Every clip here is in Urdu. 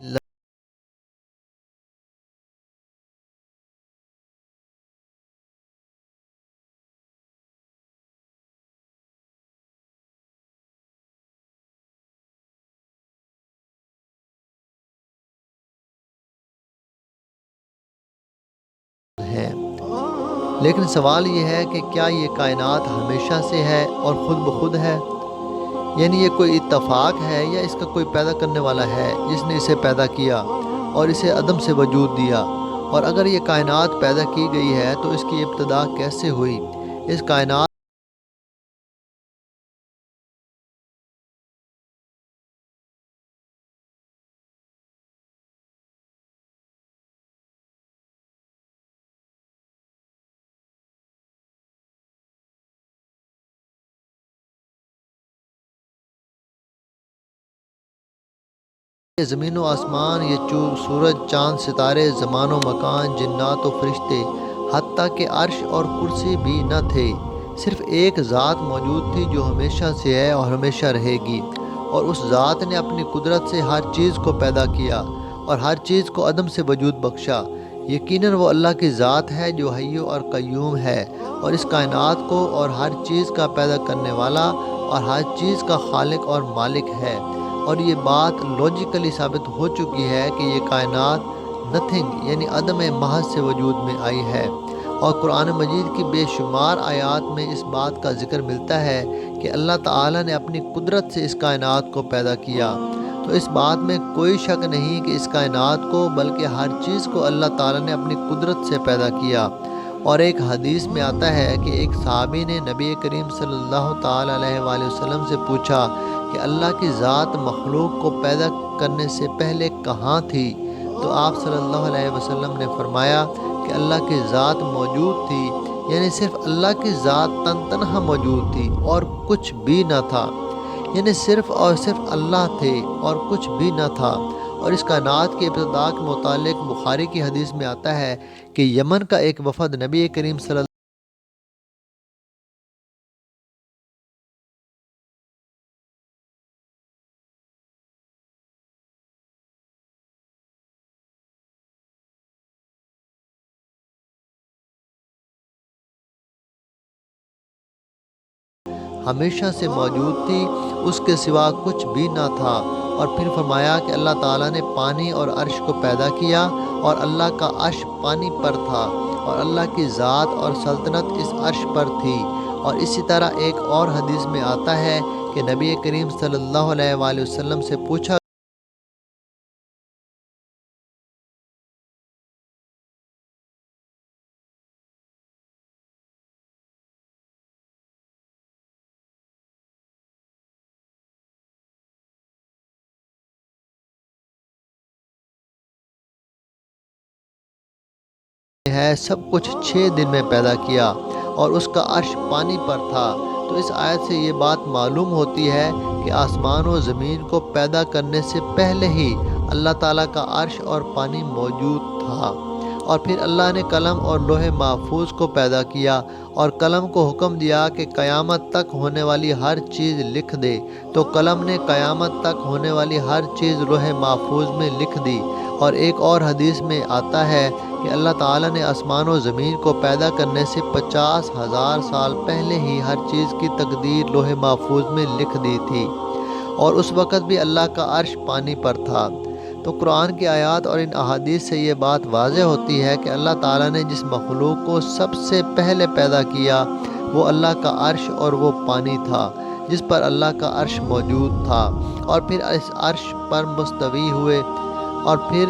ہے، لیکن سوال یہ ہے کہ کیا یہ کائنات ہمیشہ سے ہے اور خود بخود ہے؟ یعنی یہ کوئی اتفاق ہے یا اس کا کوئی پیدا کرنے والا ہے جس نے اسے پیدا کیا اور اسے عدم سے وجود دیا؟ اور اگر یہ کائنات پیدا کی گئی ہے تو اس کی ابتدا کیسے ہوئی؟ اس کائنات یہ زمین و آسمان، یہ سورج، چاند، ستارے، زمان و مکان، جنات و فرشتے، حتیٰ کہ عرش اور کرسی بھی نہ تھے۔ صرف ایک ذات موجود تھی جو ہمیشہ سے ہے اور ہمیشہ رہے گی، اور اس ذات نے اپنی قدرت سے ہر چیز کو پیدا کیا اور ہر چیز کو عدم سے وجود بخشا۔ یقیناً وہ اللہ کی ذات ہے جو حی اور قیوم ہے، اور اس کائنات کو اور ہر چیز کا پیدا کرنے والا اور ہر چیز کا خالق اور مالک ہے۔ اور یہ بات لاجیکلی ثابت ہو چکی ہے کہ یہ کائنات نتھنگ یعنی عدم محض سے وجود میں آئی ہے، اور قرآن مجید کی بے شمار آیات میں اس بات کا ذکر ملتا ہے کہ اللہ تعالیٰ نے اپنی قدرت سے اس کائنات کو پیدا کیا۔ تو اس بات میں کوئی شک نہیں کہ اس کائنات کو بلکہ ہر چیز کو اللہ تعالیٰ نے اپنی قدرت سے پیدا کیا۔ اور ایک حدیث میں آتا ہے کہ ایک صحابی نے نبی کریم صلی اللہ تعالیٰ علیہ وآلہ وسلم سے پوچھا کہ اللہ کی ذات مخلوق کو پیدا کرنے سے پہلے کہاں تھی؟ تو آپ صلی اللہ علیہ وسلم نے فرمایا کہ اللہ کی ذات موجود تھی، یعنی صرف اللہ کی ذات تنہا موجود تھی اور کچھ بھی نہ تھا، یعنی صرف اور صرف اللہ تھے اور کچھ بھی نہ تھا۔ اور اس کائنات کی ابتدا کے متعلق بخاری کی حدیث میں آتا ہے کہ یمن کا ایک وفد نبی کریم صلی اللہ ہمیشہ سے موجود تھی، اس کے سوا کچھ بھی نہ تھا۔ اور پھر فرمایا کہ اللہ تعالیٰ نے پانی اور عرش کو پیدا کیا، اور اللہ کا عرش پانی پر تھا، اور اللہ کی ذات اور سلطنت اس عرش پر تھی۔ اور اسی طرح ایک اور حدیث میں آتا ہے کہ نبی کریم صلی اللہ علیہ وآلہ وسلم سے پوچھا ہے سب کچھ 6 دن میں پیدا کیا، اور اس کا عرش پانی پر تھا۔ تو اس آیت سے یہ بات معلوم ہوتی ہے کہ آسمان و زمین کو پیدا کرنے سے پہلے ہی اللہ تعالیٰ کا عرش اور پانی موجود تھا۔ اور پھر اللہ نے قلم اور لوح محفوظ کو پیدا کیا، اور قلم کو حکم دیا کہ قیامت تک ہونے والی ہر چیز لکھ دے، تو قلم نے قیامت تک ہونے والی ہر چیز لوح محفوظ میں لکھ دی۔ اور ایک اور حدیث میں آتا ہے کہ اللہ تعالیٰ نے آسمان و زمین کو پیدا کرنے سے 50,000 سال پہلے ہی ہر چیز کی تقدیر لوح محفوظ میں لکھ دی تھی، اور اس وقت بھی اللہ کا عرش پانی پر تھا۔ تو قرآن کی آیات اور ان احادیث سے یہ بات واضح ہوتی ہے کہ اللہ تعالیٰ نے جس مخلوق کو سب سے پہلے پیدا کیا وہ اللہ کا عرش اور وہ پانی تھا جس پر اللہ کا عرش موجود تھا، اور پھر اس عرش پر مستوی ہوئے، اور پھر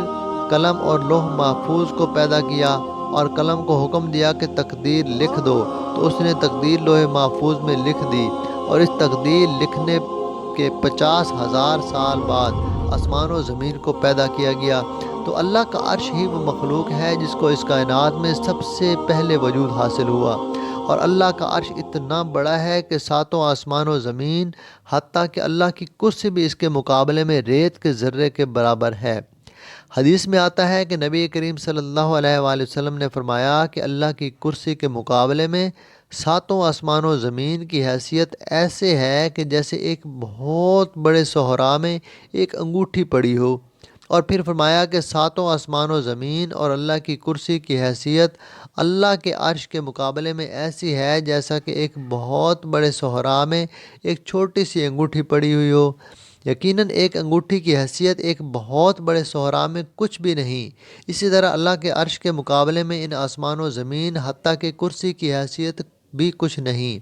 قلم اور لوح محفوظ کو پیدا کیا، اور قلم کو حکم دیا کہ تقدیر لکھ دو، تو اس نے تقدیر لوح محفوظ میں لکھ دی۔ اور اس تقدیر لکھنے کے 50,000 سال بعد آسمان و زمین کو پیدا کیا گیا۔ تو اللہ کا عرش ہی وہ مخلوق ہے جس کو اس کائنات میں سب سے پہلے وجود حاصل ہوا، اور اللہ کا عرش اتنا بڑا ہے کہ 7 آسمان و زمین، حتیٰ کہ اللہ کی کرسی بھی اس کے مقابلے میں ریت کے ذرے کے برابر ہے۔ حدیث میں آتا ہے کہ نبی کریم صلی اللہ علیہ وآلہ وسلم نے فرمایا کہ اللہ کی کرسی کے مقابلے میں 7 آسمان و زمین کی حیثیت ایسے ہے کہ جیسے ایک بہت بڑے صحرا میں ایک انگوٹھی پڑی ہو۔ اور پھر فرمایا کہ ساتوں آسمان و زمین اور اللہ کی کرسی کی حیثیت اللہ کے عرش کے مقابلے میں ایسی ہے جیسا کہ ایک بہت بڑے صحرا میں ایک چھوٹی سی انگوٹھی پڑی ہوئی ہو۔ یقیناً ایک انگوٹھی کی حیثیت ایک بہت بڑے صحرا میں کچھ بھی نہیں۔ اسی طرح اللہ کے عرش کے مقابلے میں ان آسمان و زمین حتیٰ کہ کرسی کی حیثیت بھی کچھ نہیں۔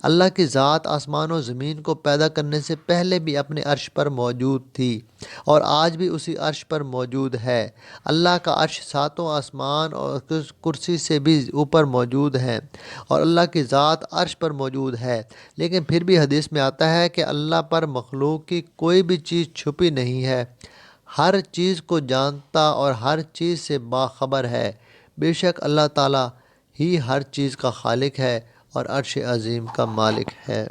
اللہ کی ذات آسمان و زمین کو پیدا کرنے سے پہلے بھی اپنے عرش پر موجود تھی اور آج بھی اسی عرش پر موجود ہے۔ اللہ کا عرش ساتوں آسمان اور کرسی سے بھی اوپر موجود ہے اور اللہ کی ذات عرش پر موجود ہے، لیکن پھر بھی حدیث میں آتا ہے کہ اللہ پر مخلوق کی کوئی بھی چیز چھپی نہیں ہے، ہر چیز کو جانتا اور ہر چیز سے باخبر ہے۔ بے شک اللہ تعالیٰ ہی ہر چیز کا خالق ہے اور عرش عظیم کا مالک ہے۔